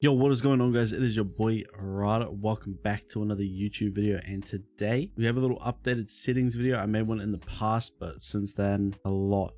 Yo, what is going on, guys? It is your boy Rada. Welcome back to another YouTube video, and today we have a little updated settings video. I made one in the past, but since then a lot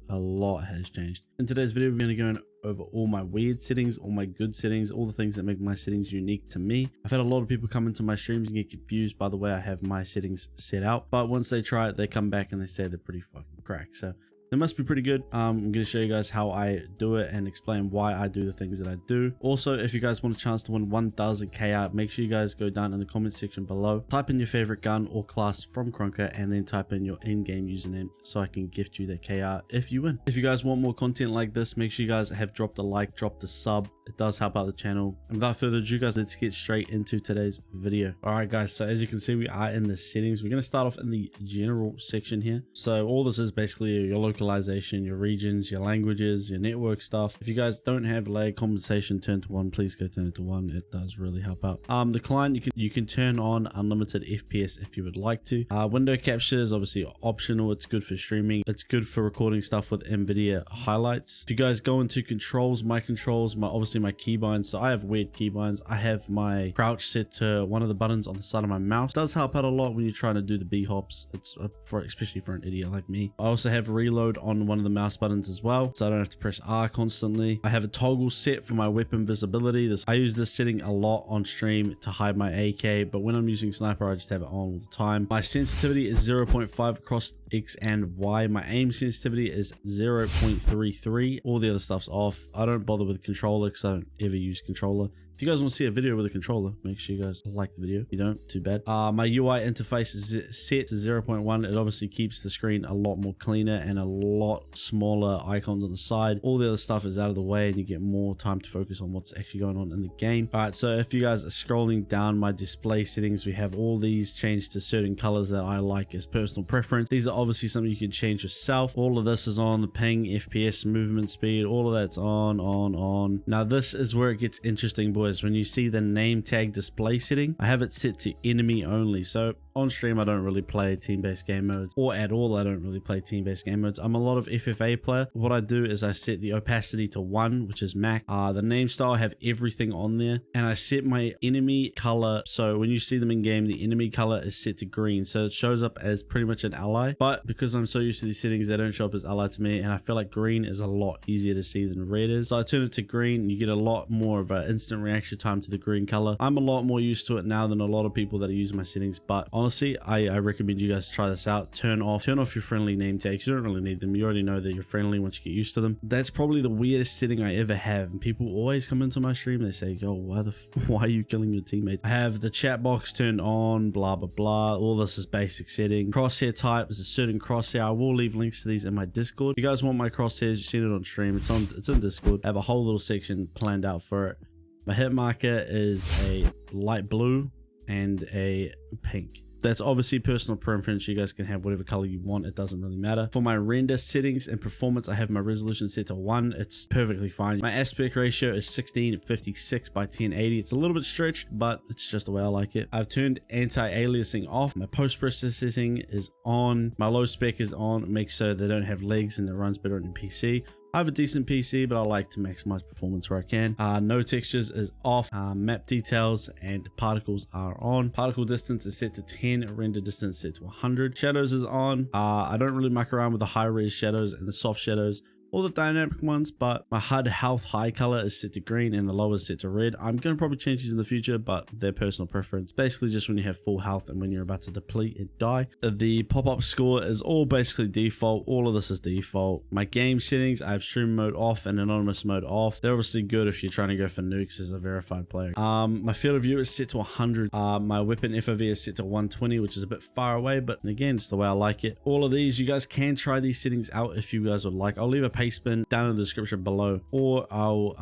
has changed. In today's video, we're going to go over all my weird settings, all my good settings, all the things that make my settings unique to me. I've had a lot of people come into my streams and get confused by the way I have my settings set out, but once they try it, they come back and they say they're pretty fucking crack. So they must be pretty good. I'm going to show you guys how I do it and explain why I do the things that I do. Also, if you guys want a chance to win 1000k out, make sure you guys go down in the comment section below, type in your favorite gun or class from Krunker, and then type in your in-game username so I can gift you that k out if you win. If you guys want more content like this, make sure you guys have dropped a like, dropped a sub. It does help out the channel. And without further ado, guys, let's get straight into today's video. All right, guys, so as you can see, we are in the settings. We're going to start off in the general section here. So all this is basically your localization, your regions, your languages, your network stuff. If you guys don't have lag compensation turned to 1, please go turn it to 1. It does really help out. The client, you can turn on unlimited FPS if you would like to. Window capture is obviously optional. It's good for streaming. It's good for recording stuff with NVIDIA highlights. If you guys go into controls, obviously my keybinds. So I have weird keybinds. I have my crouch set to one of the buttons on the side of my mouse. It does help out a lot when you're trying to do the B hops. It's especially for an idiot like me. I also have reload on one of the mouse buttons as well, so I don't have to press R constantly. I have a toggle set for my weapon visibility. I use this setting a lot on stream to hide my AK, but when I'm using sniper, I just have it on all the time. My sensitivity is 0.5 across X and Y. My aim sensitivity is 0.33. All the other stuff's off. I don't bother with the controller because I don't ever use controller. If you guys want to see a video with a controller, make sure you guys like the video. If you don't, too bad. My UI interface is set to 0.1. It obviously keeps the screen a lot more cleaner and a lot smaller icons on the side. All the other stuff is out of the way and you get more time to focus on what's actually going on in the game. All right, so if you guys are scrolling down my display settings, we have all these changed to certain colors that I like as personal preference. These are obviously something you can change yourself. All of this is on the ping, FPS, movement speed, all of that's on. Now this is where it gets interesting, boys. When you see the name tag display setting, I have it set to enemy only. So on stream, I don't really play team-based game modes, or at all, I don't really play team-based game modes. I'm a lot of FFA player. What I do is I set the opacity to 1, which is max. The name style, I have everything on there, and I set my enemy color. So when you see them in game, the enemy color is set to green. So it shows up as pretty much an ally, but because I'm so used to these settings, they don't show up as ally to me, and I feel like green is a lot easier to see than red is. So I turn it to green. You get a lot more of an instant reaction time to the green color. I'm a lot more used to it now than a lot of people that are using my settings, but honestly, I recommend you guys try this out. Turn off your friendly name tags. You don't really need them. You already know that you're friendly once you get used to them. That's probably the weirdest setting I ever have, and people always come into my stream, they say, yo, why are you killing your teammates? I have the chat box turned on, blah blah blah. All this is basic setting. Crosshair type is a certain crosshair. I will leave links to these in my Discord. If you guys want my crosshairs, you've seen it on stream. It's in Discord. I have a whole little section planned out for it. My hit marker is a light blue and a pink. That's obviously personal preference. You guys can have whatever color you want. It doesn't really matter. For my render settings and performance, I have my resolution set to 1. It's perfectly fine. My aspect ratio is 1656 by 1080. It's a little bit stretched, but it's just the way I like it. I've turned anti-aliasing off. My post-processing is on. My low spec is on. It makes so they don't have legs and it runs better on your PC. I have a decent PC, but I like to maximize performance where I can. No textures is off. Map details and particles are on. Particle distance is set to 10. Render distance set to 100. Shadows is on. I don't really muck around with the high res shadows and the soft shadows, all the dynamic ones, but my HUD health high color is set to green and the low is set to red. I'm going to probably change these in the future, but they're personal preference. Basically just when you have full health and when you're about to deplete and die. The pop-up score is all basically default. All of this is default. My game settings, I have stream mode off and anonymous mode off. They're obviously good if you're trying to go for nukes as a verified player. My field of view is set to 100. My weapon FOV is set to 120, which is a bit far away, but again, it's the way I like it. All of these, you guys can try these settings out if you guys would like. I'll leave a paste bin down in the description below, or I'll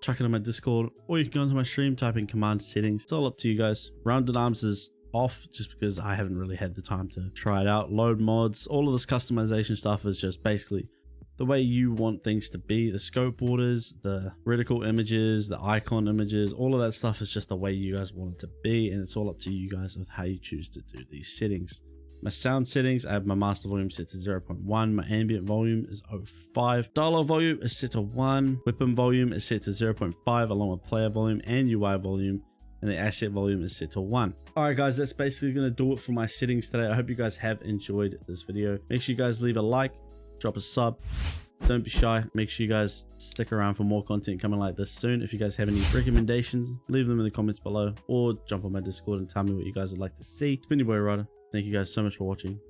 chuck it in my Discord, or you can go into my stream, type in command settings. It's all up to you guys. Rounded arms is off just because I haven't really had the time to try it out. Load mods, all of this customization stuff is just basically the way you want things to be. The scope borders, the reticle images, the icon images, all of that stuff is just the way you guys want it to be, and it's all up to you guys with how you choose to do these settings. My sound settings, I have my master volume set to 0.1. My ambient volume is 0.5. Dialogue volume is set to 1. Weapon volume is set to 0.5 along with player volume and UI volume. And the asset volume is set to 1. Alright guys, that's basically going to do it for my settings today. I hope you guys have enjoyed this video. Make sure you guys leave a like, drop a sub. Don't be shy. Make sure you guys stick around for more content coming like this soon. If you guys have any recommendations, leave them in the comments below or jump on my Discord and tell me what you guys would like to see. It's been your boy Ryder. Thank you guys so much for watching.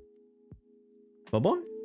Bye bye.